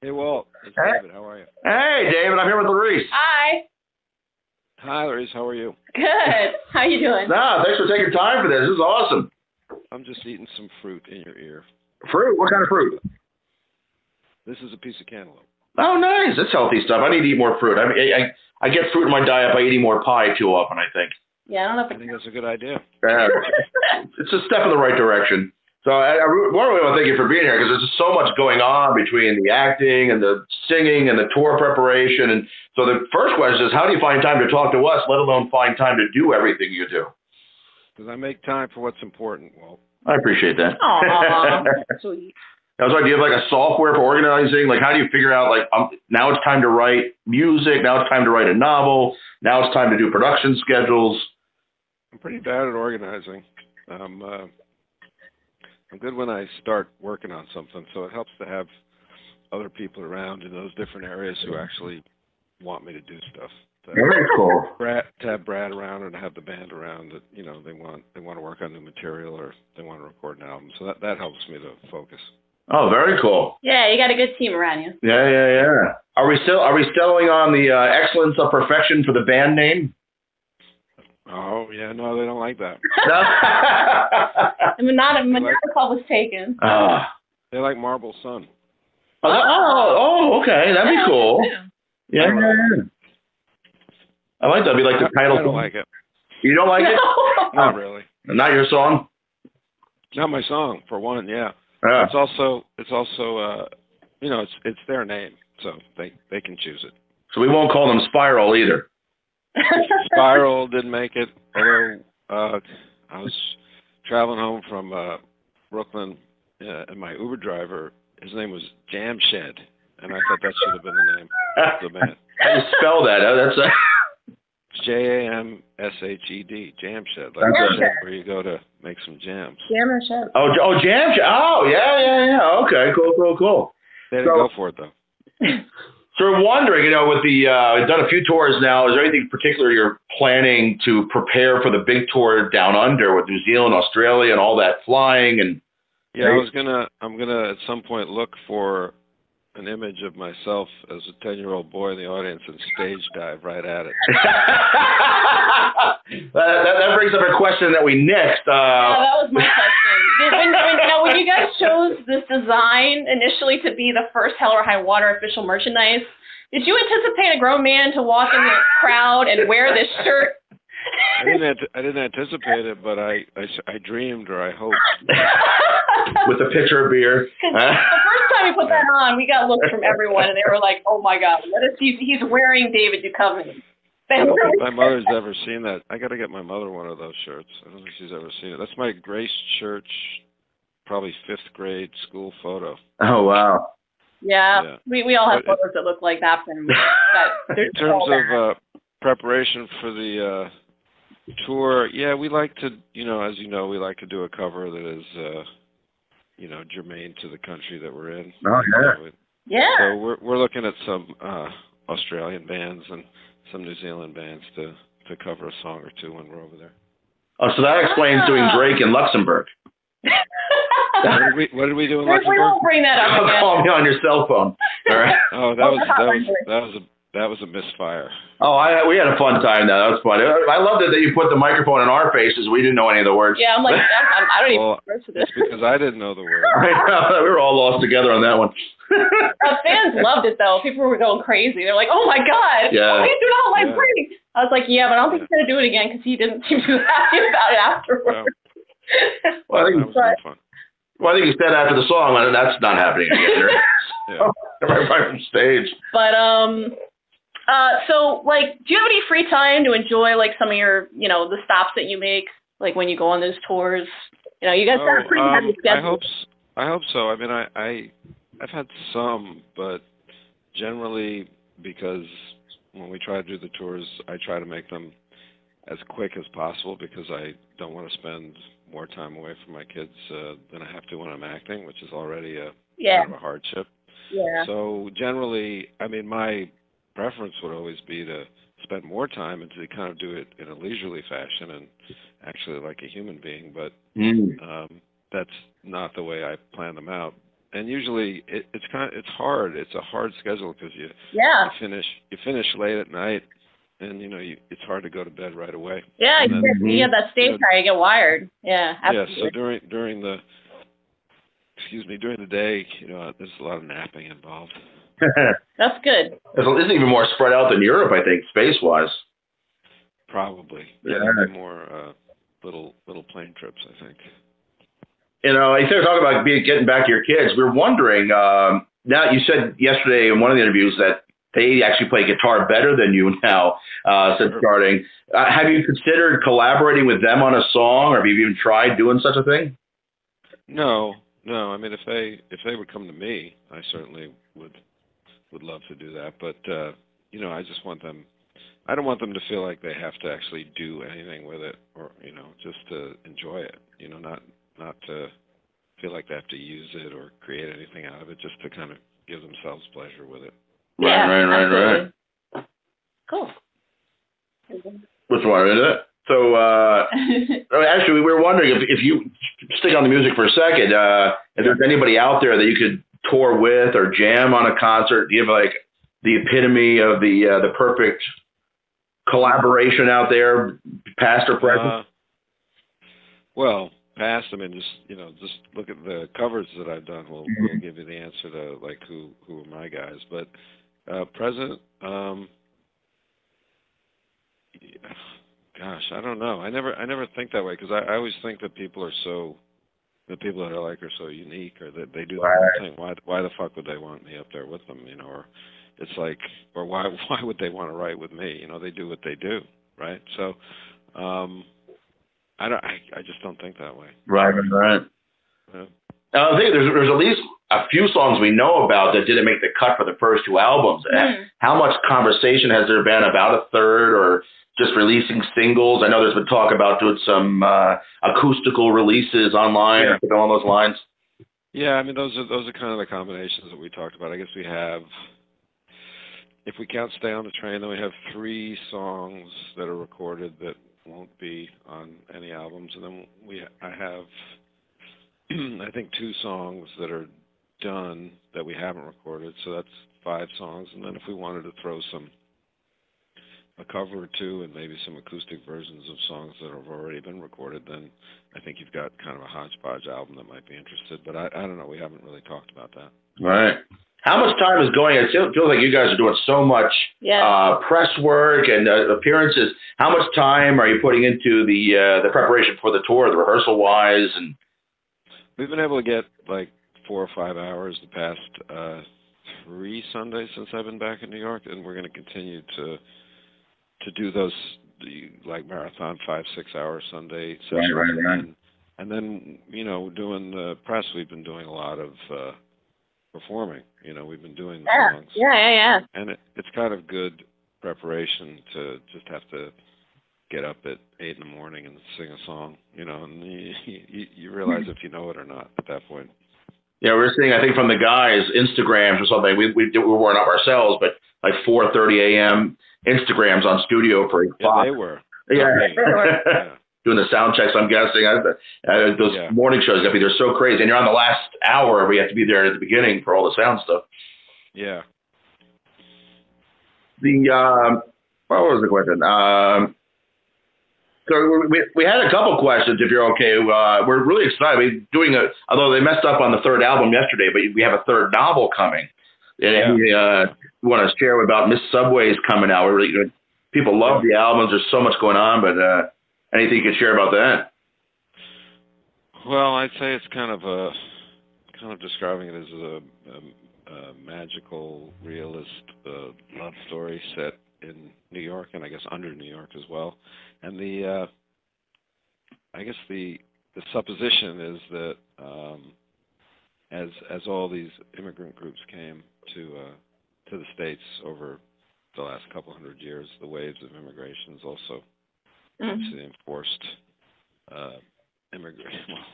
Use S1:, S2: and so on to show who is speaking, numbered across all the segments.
S1: Hey, Walt. It's
S2: Hey.
S1: David. How are you?
S2: Hey, David. I'm here with Larice.
S3: Hi.
S1: Hi, Larry's. How are you?
S3: Good. How you doing?
S2: No, thanks for taking time for this. This is awesome.
S1: I'm just eating some fruit in your ear.
S2: Fruit? What kind of fruit?
S1: This is a piece of cantaloupe.
S2: Oh, nice. That's healthy stuff. I need to eat more fruit. I get fruit in my diet by eating more pie too often, I think.
S3: Yeah, I don't know if
S1: I think that's a good idea.
S2: It's a step in the right direction. So I really want to thank you for being here because there's just so much going on between the acting and the singing and the tour preparation. And so the first question is, how do you find time to talk to us, let alone find time to do everything you do?
S1: Because I make time for what's important, Walt.
S2: I appreciate that.
S3: Aw, sweet.
S2: I was like, do you have like a software for organizing? Like, how do you figure out, like, now it's time to write music, now it's time to write a novel, now it's time to do production schedules?
S1: I'm pretty bad at organizing. I'm good when I start working on something, so it helps to have other people around in those different areas who actually want me to do stuff.
S2: Very cool.
S1: To have Brad around and to have the band around that, you know, they want to work on new material or they want to record an album. So that helps me to focus.
S2: Oh, very cool.
S3: Yeah, you got a good team around you.
S2: Yeah. Are we settling on the excellence of perfection for the band name?
S1: Oh, yeah, no, they don't like that.
S3: Monadical was taken.
S1: They like Marble Sun.
S2: Okay, that'd be cool. Yeah. I like that. It'd be like the title.
S1: I don't like it.
S2: You don't like it?
S1: Not really.
S2: Not your song?
S1: Not my song, for one, yeah.
S2: Yeah.
S1: It's also you know, it's their name, so they can choose it.
S2: So we won't call them Spiral either.
S1: Spiral didn't make it, although I was traveling home from Brooklyn, and my Uber driver, his name was Jam Shed, and I thought that should have been the name of the band.
S2: How do you spell that? That's
S1: Jamshed, Jam Shed, like a shed where you go to make some jams.
S3: Jam or shed?
S2: Oh, Jam Shed. Oh, yeah. Okay, cool.
S1: They didn't go for it though.
S2: So we're wondering, you know, with the done a few tours now, is there anything particular you're planning to prepare for the big tour down under with New Zealand, Australia, and all that flying? And
S1: yeah, I'm gonna at some point look for an image of myself as a 10-year-old boy in the audience and stage dive right at it.
S2: that brings up a question that we nixed.
S3: Yeah, that was my question. When you guys chose this design initially to be the first Hell or High Water official merchandise, did you anticipate a grown man to walk in the crowd and wear this shirt?
S1: I didn't anticipate it, but I dreamed or I hoped.
S2: With a pitcher of beer.
S3: The first time we put that on, we got looks from everyone, and they were like, "Oh my God, what if he's wearing David Duchovny?"
S1: I don't think my mother's ever seen that. I got to get my mother one of those shirts. I don't think she's ever seen it. That's my Grace Church, probably 5th grade school photo.
S2: Oh wow.
S3: Yeah. We all have photos that look like that from.
S1: In terms of preparation for the tour, yeah, we like to, you know, as you know, we like to do a cover that is, you know, germane to the country that we're in.
S2: Oh yeah.
S3: Yeah.
S1: So we're looking at some Australian bands and some New Zealand bands to cover a song or two when we're over there.
S2: Oh, so that explains doing Drake in Luxembourg.
S1: What did we do in Luxembourg?
S3: We won't bring that up again.
S2: Call me on your cell phone. All right.
S1: Oh, that was a misfire.
S2: Oh, we had a fun time though. That was fun. I loved it that you put the microphone in our faces. We didn't know any of the words.
S3: Yeah, I'm like, I don't even know this.
S1: It's because I didn't know the words.
S2: We were all lost together on that one.
S3: Fans loved it though. People were going crazy. They're like, "Oh my God,
S2: yeah.
S3: Please do not like Brady." I was like, "Yeah, but I don't think he's gonna do it again because he didn't seem too happy about it afterwards."
S2: Well, I think fun. Well, I think he said after the song, well, that's not happening again. Right from stage.
S3: But so like, do you have any free time to enjoy like some of your, you know, the stops that you make, like when you go on those tours? You know, you guys have a pretty heavy schedule.
S1: I hope so. I mean, I've had some, but generally because when we try to do the tours, I try to make them as quick as possible because I don't want to spend more time away from my kids than I have to when I'm acting, which is already kind of a hardship.
S3: Yeah.
S1: So generally, I mean, my preference would always be to spend more time and to kind of do it in a leisurely fashion and actually like a human being, but that's not the way I plan them out. and usually it's hard. It's a hard schedule because you finish late at night, and it's hard to go to bed right away.
S3: Yeah, you get that stage fright, you get wired. Yeah, absolutely.
S1: Yeah, so during the day, there's a lot of napping involved.
S3: That's good.
S2: It's even more spread out than Europe, I think, space-wise.
S1: Probably. Yeah, there'll be more little plane trips, I think.
S2: You started talking about getting back to your kids. We were wondering, now you said yesterday in one of the interviews that they actually play guitar better than you now since starting. Have you considered collaborating with them on a song, or have you even tried doing such a thing?
S1: No. I mean, if they would come to me, I certainly would love to do that. But I just want them. I don't want them to feel like they have to actually do anything with it, or just to enjoy it. Not to feel like they have to use it or create anything out of it, just to kind of give themselves pleasure with it.
S2: Right.
S3: Cool.
S2: Which one is it? So, actually, we were wondering if you stick on the music for a second, if there's anybody out there that you could tour with or jam on a concert, give like the epitome of the perfect collaboration out there, past or present?
S1: Well, past, I mean, just look at the covers that I've done. We'll give you the answer to like who are my guys. But present, gosh, I don't know. I never think that way because I always think that people the people that I like are so unique, or that they do their own thing. Why the fuck would they want me up there with them? Or it's like, or why would they want to write with me? They do what they do, right? So, I just don't think that way.
S2: Right.
S1: Yeah.
S2: I think there's at least a few songs we know about that didn't make the cut for the first two albums. How much conversation has there been about a third, or just releasing singles? I know there's been talk about doing some acoustical releases online or something along those lines.
S1: Yeah, I mean those are kind of the combinations that we talked about. I guess we have, if we count "Stay on the Train," then we have 3 songs that are recorded that won't be on any albums, and then I have I think 2 songs that are done that we haven't recorded, so that's 5 songs. And then if we wanted to throw a cover or 2 and maybe some acoustic versions of songs that have already been recorded, then I think you've got kind of a hodgepodge album that might be interested. But I don't know, we haven't really talked about that.
S2: Right. How much time is going? It feels like you guys are doing so much press work and appearances. How much time are you putting into the preparation for the tour, the rehearsal wise? And
S1: we've been able to get like 4 or 5 hours the past 3 Sundays since I've been back in New York, and we're going to continue to do those like marathon 5-6 hour Sunday sessions.
S2: Right.
S1: And then doing the press, we've been doing a lot of performing. We've been doing the songs.
S3: Yeah.
S1: And it's kind of good preparation to just have to get up at 8 in the morning and sing a song, and you realize if you know it or not at that point.
S2: Yeah, we're seeing, I think, from the guys' Instagrams or something. We weren't up ourselves, but like 4:30 a.m. Instagrams on studio for 8 o'clock.
S1: Yeah, they were.
S2: Yeah.
S1: Yeah.
S2: Doing the sound checks, I'm guessing. Those morning shows, they're so crazy. And you're on the last hour where you have to be there at the beginning for all the sound stuff.
S1: Yeah.
S2: What was the question? So we had a couple questions, if you're okay. We're really excited. Although they messed up on the 3rd album yesterday, but we have a 3rd novel coming. And we want to share about Miss Subway's coming out. People love the albums. There's so much going on, but anything you could share about that?
S1: Well, I'd say it's kind of describing it as a magical, realist love story set in New York, and I guess under New York as well. And I guess the supposition is that as all these immigrant groups came to the States over the last couple hundred years, the waves of immigration is also obviously enforced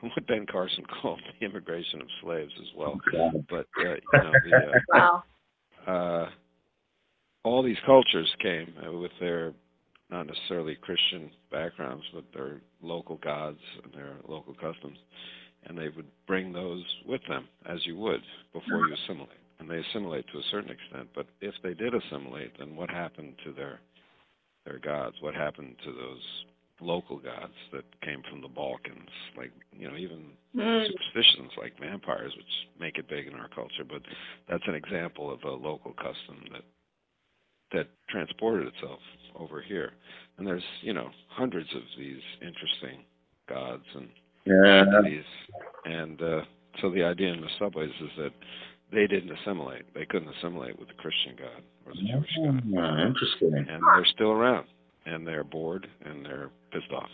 S1: what Ben Carson called the immigration of slaves as well. But all these cultures came with their not necessarily Christian backgrounds, but their local gods and their local customs. and they would bring those with them, as you would before you assimilate. And they assimilate to a certain extent, but if they did assimilate, then what happened to their gods? What happened to those local gods that came from the Balkans? Like, even superstitions like vampires, which make it big in our culture, but that's an example of a local custom that transported itself over here. And there's, hundreds of these interesting gods and entities. And so the idea in the subways is that they didn't assimilate. They couldn't assimilate with the Christian God or the Jewish God.
S2: Interesting.
S1: And they're still around, and they're bored, and they're pissed off.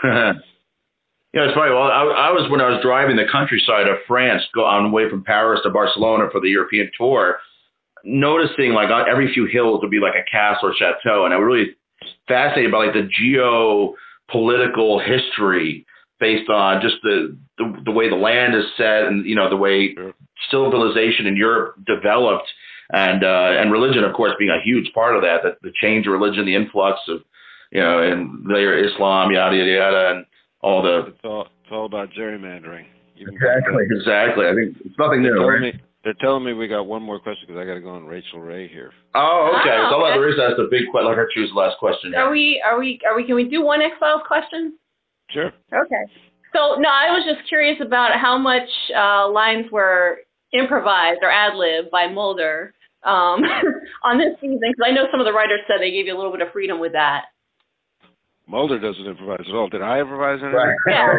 S2: It's funny. Well, I was when I was driving the countryside of France, on the way from Paris to Barcelona for the European tour, noticing like on every few hills would be like a castle or chateau, and I was really fascinated by like the geopolitical history based on just the way the land is set, and the way civilization in Europe developed, and religion, of course, being a huge part of that. The change of religion, the influx of and later Islam, yada yada yada, and all the.
S1: It's all about gerrymandering.
S2: Exactly. I think it's nothing new.
S1: They're telling me we got one more question because I got to go on Rachel Ray here.
S2: Oh, okay. So I'll let Larissa ask the big question. Let her choose the last question.
S3: Are we? Can we do one X-Files question?
S1: Sure.
S3: Okay. So no, I was just curious about how much lines were improvised or ad-lib by Mulder on this season, because I know some of the writers said they gave you a little bit of freedom with that.
S1: Mulder doesn't improvise at all. Did I improvise anything?
S2: Right.
S3: Yeah.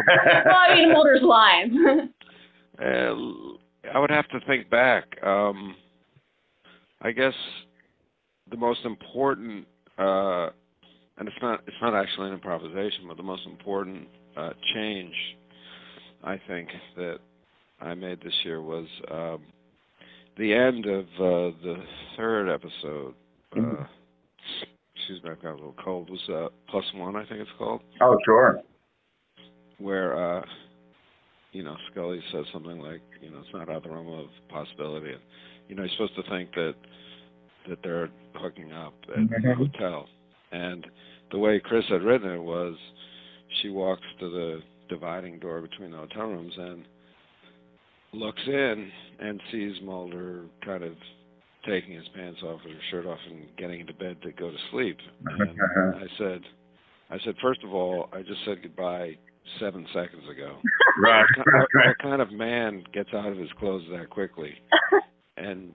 S3: Well, I mean, Mulder's lines.
S1: I would have to think back. I guess the most important, and it's not actually an improvisation, but the most important change I think that I made this year was the end of the third episode. Excuse me, I've got a little cold. Was +1, I think it's called.
S2: Oh, sure.
S1: Where Scully says something like, it's not out of the realm of possibility. And, you're supposed to think that they're hooking up at the hotel. And the way Chris had written it was, she walks to the dividing door between the hotel rooms and looks in and sees Mulder kind of taking his pants off with his shirt off and getting into bed to go to sleep. And I said, first of all, I just said goodbye 7 seconds ago.
S2: Right.
S1: What kind of man gets out of his clothes that quickly? And,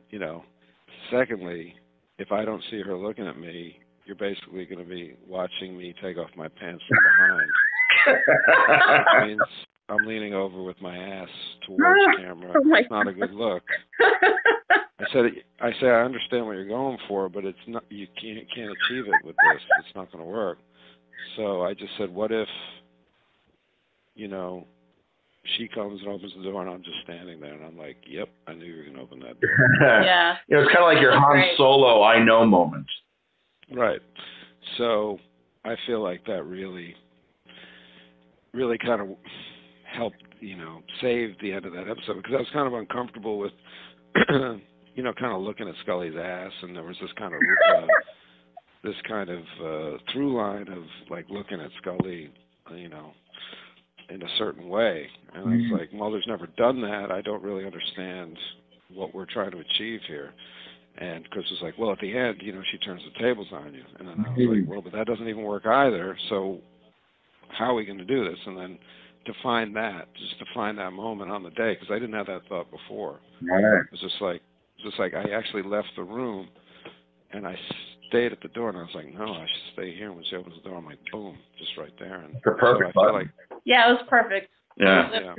S1: secondly, if I don't see her looking at me, you're basically going to be watching me take off my pants from behind. That means I'm leaning over with my ass towards the camera. It's not a good look. I say I understand what you're going for, but it's not. You can't achieve it with this. It's not going to work. So I just said, what if, she comes and opens the door and I'm just standing there and I'm like, yep, I knew you were going to open that door.
S3: Yeah.
S2: It's kind of like your Han Solo I know moment.
S1: Right. So I feel like that really kind of helped, save the end of that episode, because I was kind of uncomfortable with, kind of looking at Scully's ass, and there was this kind of through line of like looking at Scully, in a certain way. And I was like, Mulder's never done that. I don't really understand what we're trying to achieve here. And Chris was like, well, at the end, she turns the tables on you. And then I was like, well, but that doesn't even work either. So how are we going to do this? And then to find that moment on the day, because I didn't have that thought before.
S2: Right.
S1: It was just like I actually left the room and I stayed at the door, and I was like, no, I should stay here. And when she opens the door, I'm like, boom, just right there. And
S2: the perfect
S1: so I feel like,
S3: yeah, it was perfect.
S2: Yeah.
S3: Good.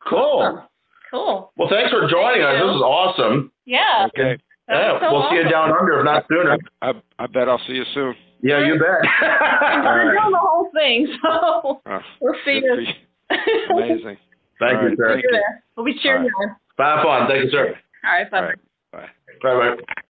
S2: Cool.
S3: Awesome. Cool.
S2: Well, thanks for joining us. This is awesome.
S3: Yeah.
S1: okay.
S2: Yeah,
S3: so
S2: we'll see you down under, if not sooner.
S1: I bet I'll see you soon.
S2: Yeah, you bet.
S3: We're doing the whole thing, so we're figured.
S1: Amazing.
S2: Thank you, sir.
S3: We'll be cheering you on.
S2: Have fun. Thank you, sir.
S3: All right, bye.
S1: Bye.
S2: Bye-bye.